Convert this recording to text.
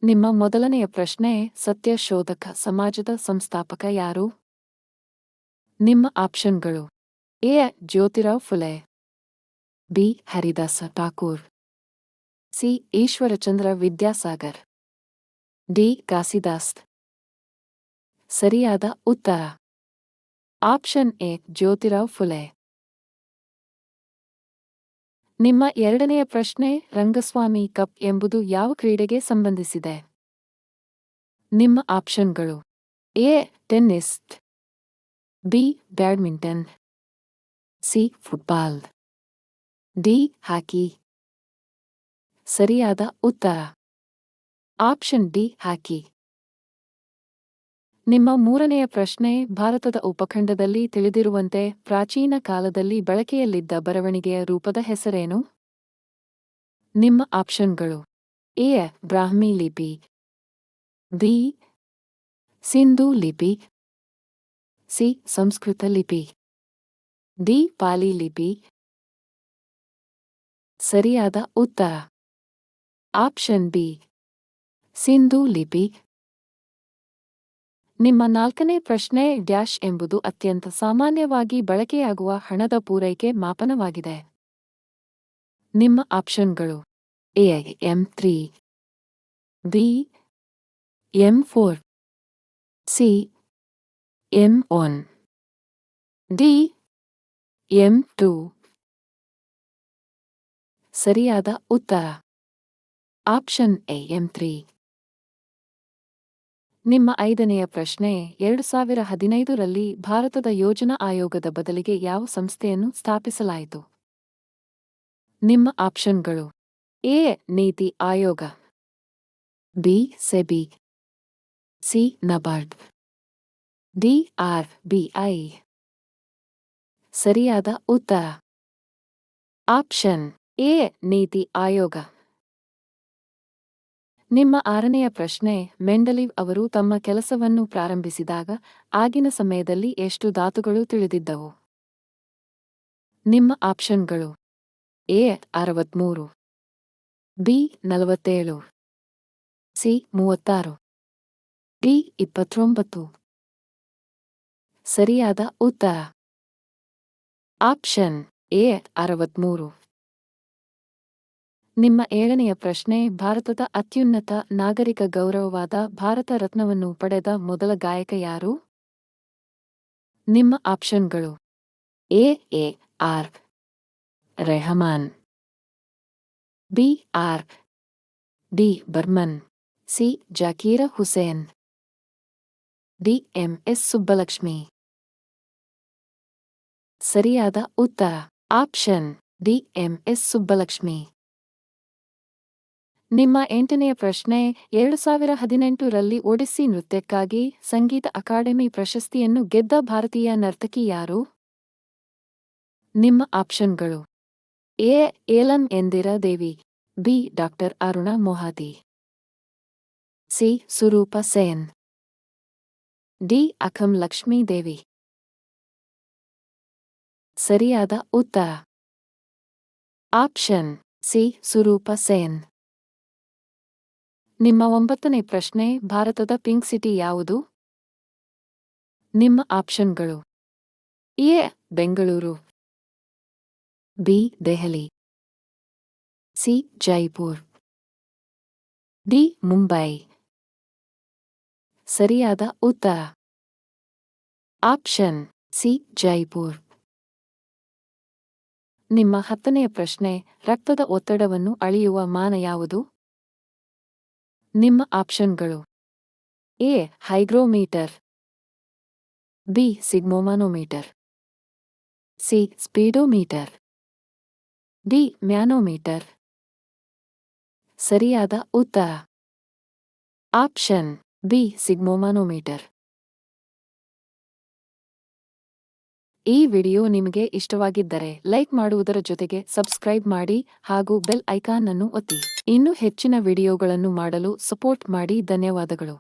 ನಿಮ್ಮ ಮೊದಲನೆಯ ಪ್ರಶ್ನೆ ಸತ್ಯಶೋಧಕ ಸಮಾಜದ ಸಂಸ್ಥಾಪಕ ಯಾರು? ನಿಮ್ಮ ಆಪ್ಷನ್ಗಳು: A. Jyotirao Phule, B. Haridas Thakur, C. Ishwarchandra Vidyasagar, D. Ghasidas. ಸರಿಯಾದ ಉತ್ತರ ಆಪ್ಷನ್ ಎ ಜ್ಯೋತಿರಾವ್ ಫುಲೆ. ನಿಮ್ಮ ಎರಡನೆಯ ಪ್ರಶ್ನೆ ರಂಗಸ್ವಾಮಿ ಕಪ್ ಎಂಬುದು ಯಾವ ಕ್ರೀಡೆಗೆ ಸಂಬಂಧಿಸಿದೆ? ನಿಮ್ಮ ಆಪ್ಷನ್ಗಳು: A. Tennis, B. Badminton, C. Football, D. Hockey. ಸರಿಯಾದ ಉತ್ತರ ಆಪ್ಷನ್ ಡಿ ಹಾಕಿ. ನಿಮ್ಮ ಮೂರನೆಯ ಪ್ರಶ್ನೆ ಭಾರತದ ಉಪಖಂಡದಲ್ಲಿ ತಿಳಿದಿರುವಂತೆ ಪ್ರಾಚೀನ ಕಾಲದಲ್ಲಿ ಬಳಕೆಯಲ್ಲಿದ್ದ ಬರವಣಿಗೆಯ ರೂಪದ ಹೆಸರೇನು? ನಿಮ್ಮ ಆಪ್ಷನ್ಗಳು: ಎ. ಬ್ರಾಹ್ಮಿ ಲಿಪಿ, ಬಿ. ಸಿಂಧೂ ಲಿಪಿ, ಸಿ. ಸಂಸ್ಕೃತ ಲಿಪಿ, ಡಿ. ಪಾಲಿ ಲಿಪಿ. ಸರಿಯಾದ ಉತ್ತರ ಆಪ್ಷನ್ ಬಿ ಸಿಂಧೂ ಲಿಪಿ. ನಿಮ್ಮ ನಾಲ್ಕನೇ ಪ್ರಶ್ನೆ ಡ್ಯಾಶ್ ಎಂಬುದು ಅತ್ಯಂತ ಸಾಮಾನ್ಯವಾಗಿ ಬಳಕೆಯಾಗುವ ಹಣದ ಪೂರೈಕೆ ಮಾಪನವಾಗಿದೆ. ನಿಮ್ಮ ಆಪ್ಷನ್ಗಳು: A. M3, B. M4, C. M1, D. M2. ಸರಿಯಾದ ಉತ್ತರ ಆಪ್ಷನ್ ಎ M3. ನಿಮ್ಮ ಐದನೆಯ ಪ್ರಶ್ನೆ 2015ರಲ್ಲಿ ಭಾರತದ ಯೋಜನಾ ಆಯೋಗದ ಬದಲಿಗೆ ಯಾವ ಸಂಸ್ಥೆಯನ್ನು ಸ್ಥಾಪಿಸಲಾಯಿತು? ನಿಮ್ಮ ಆಪ್ಷನ್ಗಳು: A. NITI Aayog, B. SEBI, C. NABARD, D. RBI. ಸರಿಯಾದ ಉತ್ತರ ಆಪ್ಷನ್ ಎ ನೀತಿ ಆಯೋಗ. ನಿಮ್ಮ ಆರನೆಯ ಪ್ರಶ್ನೆ ಮೆಂಡಲೀವ್ ಅವರು ತಮ್ಮ ಕೆಲಸವನ್ನು ಪ್ರಾರಂಭಿಸಿದಾಗ ಆಗಿನ ಸಮಯದಲ್ಲಿ ಎಷ್ಟು ಧಾತುಗಳು ತಿಳಿದಿದ್ದವು? ನಿಮ್ಮ ಆಪ್ಷನ್ಗಳು: ಎ. 63, ಬಿ. 47, ಸಿ. 36, ಡಿ. 29. ಸರಿಯಾದ ಉತ್ತರ ಆಪ್ಷನ್ ಎ 63. ನಿಮ್ಮ ಏಳನೆಯ ಪ್ರಶ್ನೆ ಭಾರತದ ಅತ್ಯುನ್ನತ ನಾಗರಿಕ ಗೌರವವಾದ ಭಾರತ ರತ್ನವನ್ನು ಪಡೆದ ಮೊದಲ ಗಾಯಕ ಯಾರು? ನಿಮ್ಮ ಆಪ್ಷನ್ಗಳು: A. AR Rahman, B. RD Burman, C. Zakir Hussain, D. MS Subbulakshmi. ಸರಿಯಾದ ಉತ್ತರ ಆಪ್ಷನ್ ಡಿ. MS ಸುಬ್ಬಲಕ್ಷ್ಮಿ. ನಿಮ್ಮ ಎಂಟನೆಯ ಪ್ರಶ್ನೆ 2018ರಲ್ಲಿ ಒಡಿಸ್ಸಿ ನೃತ್ಯಕ್ಕಾಗಿ ಸಂಗೀತ ಅಕಾಡೆಮಿ ಪ್ರಶಸ್ತಿಯನ್ನು ಗೆದ್ದ ಭಾರತೀಯ ನರ್ತಕಿ ಯಾರು? ನಿಮ್ಮ ಆಪ್ಷನ್ಗಳು: ಎ. ಏಲನ್ ಎಂದಿರಾ Devi, B. ಡಾ. ಅರುಣಾ ಮೊಹಾತಿ, ಸಿ. ಸುರೂಪ ಸೇನ್, ಡಿ. ಅಖಮ್ ಲಕ್ಷ್ಮೀ ದೇವಿ. ಸರಿಯಾದ ಉತ್ತರ ಆಪ್ಷನ್ ಸಿ. ಸುರೂಪ ಸೇನ್. ನಿಮ್ಮ ಒಂಬತ್ತನೇ ಪ್ರಶ್ನೆ ಭಾರತದ ಪಿಂಕ್ ಸಿಟಿ ಯಾವುದು? ನಿಮ್ಮ ಆಪ್ಷನ್ಗಳು: A. Bengaluru, B. Delhi, C. Jaipur, D. Mumbai. ಸರಿಯಾದ ಉತ್ತರ ಆಪ್ಷನ್ ಸಿ. ಜೈಪುರ್. ನಿಮ್ಮ 10ನೆಯ ಪ್ರಶ್ನೆ ರಕ್ತದ ಒತ್ತಡವನ್ನು ಅಳೆಯುವ ಮಾನ ಯಾವುದು? ನಿಮ್ಮ ಆಪ್ಷನ್ಗಳು: A. Hygrometer, B. Sphygmomanometer, C. Speedometer, D. Manometer. ಸರಿಯಾದ ಉತ್ತರ ಆಪ್ಷನ್ ಬಿ. ಸಿಗ್ಮೋಮಾನೋಮೀಟರ್. ಈ ವಿಡಿಯೋ ನಿಮಗೆ ಇಷ್ಟವಾಗಿದ್ದರೆ ಲೈಕ್ ಮಾಡುವುದರ ಜೊತೆಗೆ ಸಬ್ಸ್ಕ್ರೈಬ್ ಮಾಡಿ ಹಾಗೂ ಬೆಲ್ ಐಕಾನ್ ಅನ್ನು ಒತ್ತಿ. ಇನ್ನೂ ಹೆಚ್ಚಿನ ವಿಡಿಯೋಗಳನ್ನು ಮಾಡಲು ಸಪೋರ್ಟ್ ಮಾಡಿ. ಧನ್ಯವಾದಗಳು.